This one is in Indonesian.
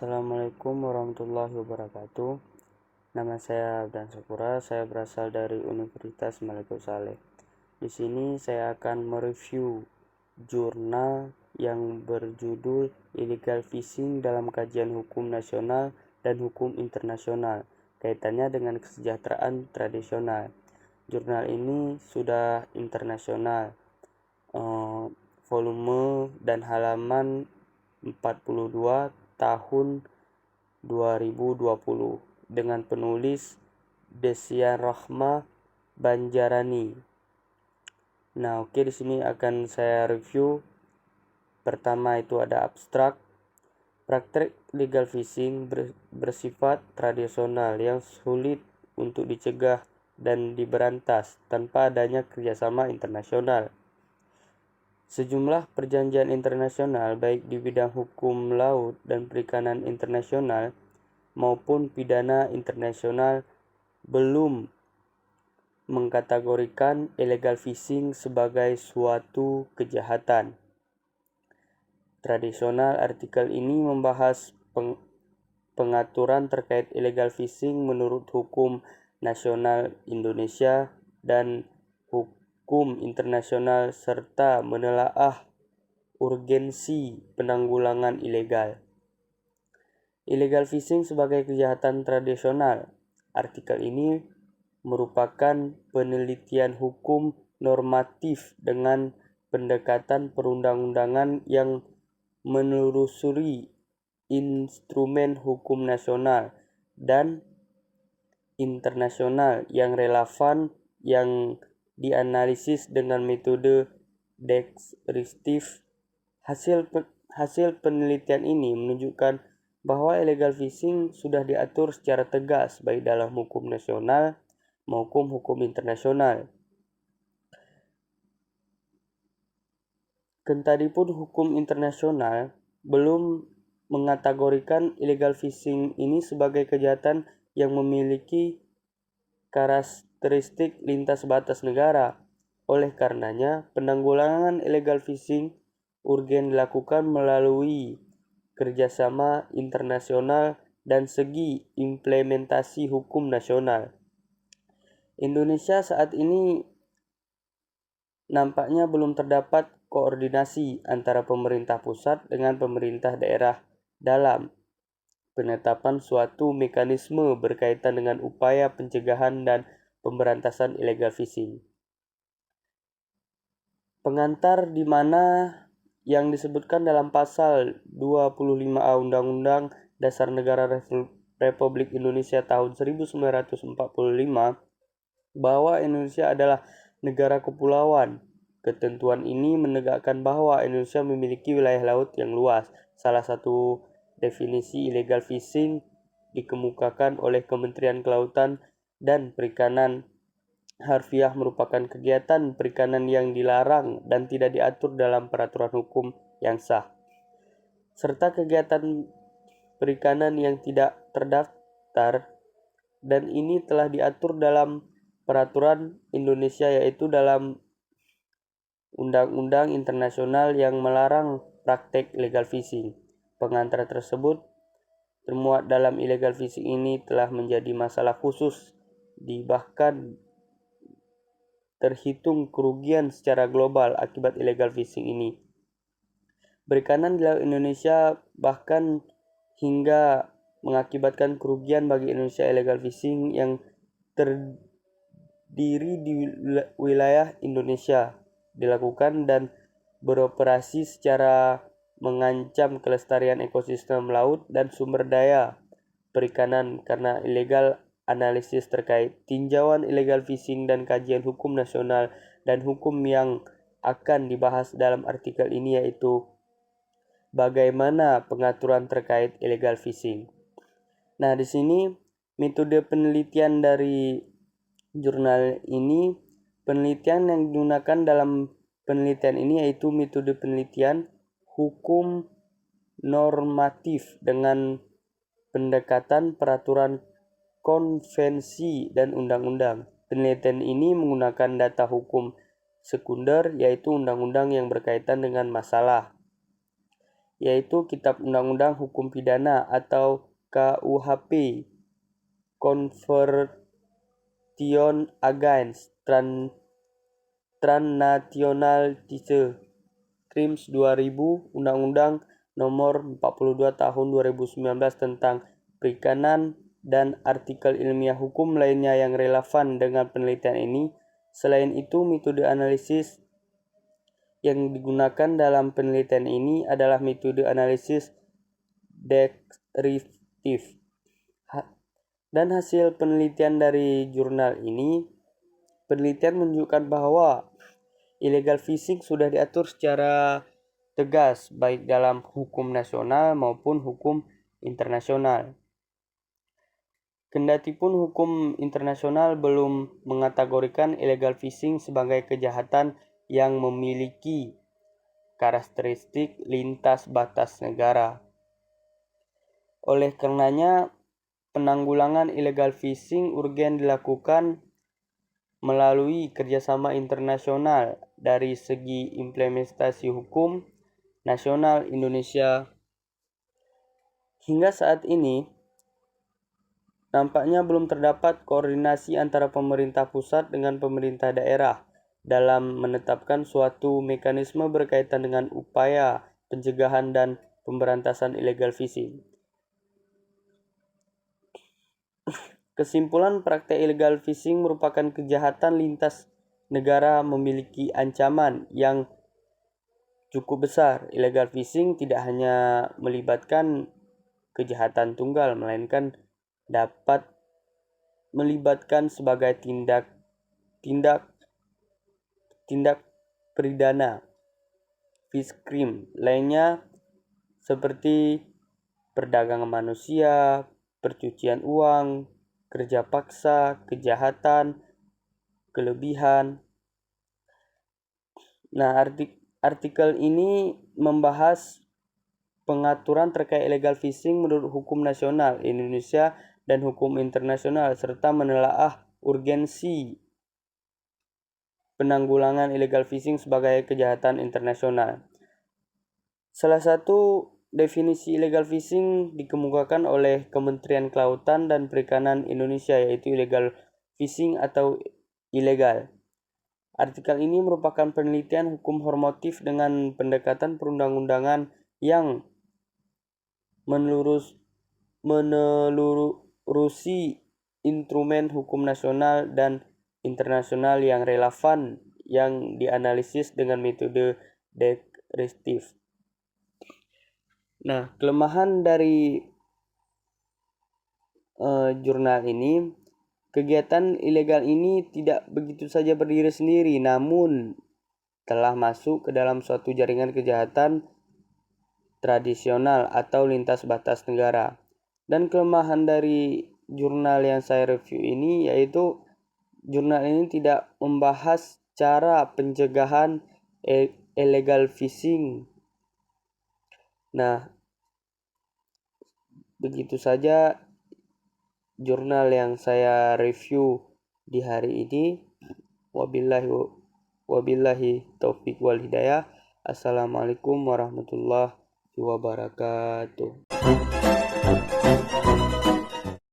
Assalamualaikum warahmatullahi wabarakatuh. Nama saya Abdan Syakura, saya berasal dari Universitas Malikul Saleh. Di sini saya akan mereview jurnal yang berjudul Illegal Fishing dalam Kajian Hukum Nasional dan Hukum Internasional, kaitannya dengan kesejahteraan tradisional. Jurnal ini sudah internasional, volume dan halaman 42 tahun 2020 dengan penulis Desya Rahma Banjarani. Di sini akan saya review. Pertama itu ada abstrak. Praktek legal fishing bersifat tradisional yang sulit untuk dicegah dan diberantas tanpa adanya kerjasama internasional. Sejumlah perjanjian internasional baik di bidang hukum laut dan perikanan internasional maupun pidana internasional belum mengkategorikan illegal fishing sebagai suatu kejahatan. Tradisional artikel ini membahas pengaturan terkait illegal fishing menurut hukum nasional Indonesia dan hukum internasional serta menelaah urgensi penanggulangan ilegal. Illegal fishing sebagai kejahatan tradisional. Artikel ini merupakan penelitian hukum normatif dengan pendekatan perundang-undangan yang menelusuri instrumen hukum nasional dan internasional yang relevan yang dianalisis dengan metode deskriptif. Hasil penelitian ini menunjukkan bahwa illegal fishing sudah diatur secara tegas baik dalam hukum nasional maupun hukum internasional. Kentatipun hukum internasional belum mengategorikan illegal fishing ini sebagai kejahatan yang memiliki karakteristik lintas batas negara. Oleh karenanya, penanggulangan illegal fishing urgen dilakukan melalui kerjasama internasional dan segi implementasi hukum nasional. Indonesia saat ini nampaknya belum terdapat koordinasi antara pemerintah pusat dengan pemerintah daerah dalam penetapan suatu mekanisme berkaitan dengan upaya pencegahan dan pemberantasan illegal fishing. Pengantar di mana yang disebutkan dalam pasal 25A Undang-Undang Dasar Negara Republik Indonesia tahun 1945 bahwa Indonesia adalah negara kepulauan. Ketentuan ini menegakkan bahwa Indonesia memiliki wilayah laut yang luas. Salah satu definisi illegal fishing dikemukakan oleh Kementerian Kelautan dan Perikanan harfiah merupakan kegiatan perikanan yang dilarang dan tidak diatur dalam peraturan hukum yang sah, serta kegiatan perikanan yang tidak terdaftar, dan ini telah diatur dalam peraturan Indonesia yaitu dalam undang-undang internasional yang melarang praktek illegal fishing. Pengantar tersebut termuat dalam illegal fishing ini telah menjadi masalah khusus bahkan terhitung kerugian secara global akibat illegal fishing ini. Perikanan di laut Indonesia bahkan hingga mengakibatkan kerugian bagi Indonesia. Illegal fishing yang terdiri di wilayah Indonesia dilakukan dan beroperasi secara mengancam kelestarian ekosistem laut dan sumber daya perikanan karena illegal. Analisis terkait tinjauan illegal fishing dan kajian hukum nasional dan hukum yang akan dibahas dalam artikel ini yaitu bagaimana pengaturan terkait illegal fishing. Nah, di sini metode penelitian dari jurnal ini, penelitian yang digunakan dalam penelitian ini yaitu metode penelitian hukum normatif dengan pendekatan peraturan konvensi dan undang-undang. Penelitian ini menggunakan data hukum sekunder yaitu undang-undang yang berkaitan dengan masalah yaitu Kitab Undang-Undang Hukum Pidana atau KUHP, Conversion Against Transnationalisme Crimes 2000, Undang-Undang Nomor 42 Tahun 2019 tentang perikanan, dan artikel ilmiah hukum lainnya yang relevan dengan penelitian ini. Selain itu, metode analisis yang digunakan dalam penelitian ini adalah metode analisis deskriptif. Dan hasil penelitian dari jurnal ini, penelitian menunjukkan bahwa illegal fishing sudah diatur secara tegas baik dalam hukum nasional maupun hukum internasional. Kendatipun hukum internasional belum mengategorikan illegal fishing sebagai kejahatan yang memiliki karakteristik lintas batas negara. Oleh karenanya, penanggulangan illegal fishing urgen dilakukan melalui kerjasama internasional dari segi implementasi hukum nasional Indonesia. Hingga saat ini, nampaknya belum terdapat koordinasi antara pemerintah pusat dengan pemerintah daerah dalam menetapkan suatu mekanisme berkaitan dengan upaya pencegahan dan pemberantasan illegal fishing. Kesimpulan, praktek illegal fishing merupakan kejahatan lintas negara memiliki ancaman yang cukup besar. Illegal fishing tidak hanya melibatkan kejahatan tunggal, melainkan dapat melibatkan sebagai tindak pidana fish crime lainnya seperti perdagangan manusia, percucian uang, kerja paksa, kejahatan, kelebihan. Nah, artikel ini membahas pengaturan terkait illegal fishing menurut hukum nasional Indonesia dan hukum internasional, serta menelaah urgensi penanggulangan illegal fishing sebagai kejahatan internasional. Salah satu definisi illegal fishing dikemukakan oleh Kementerian Kelautan dan Perikanan Indonesia, yaitu illegal fishing atau ilegal. Artikel ini merupakan penelitian hukum normatif dengan pendekatan perundang-undangan yang menelurusi instrumen hukum nasional dan internasional yang relevan yang dianalisis dengan metode deskriptif. Nah, kelemahan dari jurnal ini, kegiatan ilegal ini tidak begitu saja berdiri sendiri, namun telah masuk ke dalam suatu jaringan kejahatan tradisional atau lintas batas negara. Dan kelemahan dari jurnal yang saya review ini yaitu jurnal ini tidak membahas cara pencegahan illegal fishing. Nah, begitu saja jurnal yang saya review di hari ini. Wabillahi taufiq wal hidayah. Assalamualaikum warahmatullahi wabarakatuh.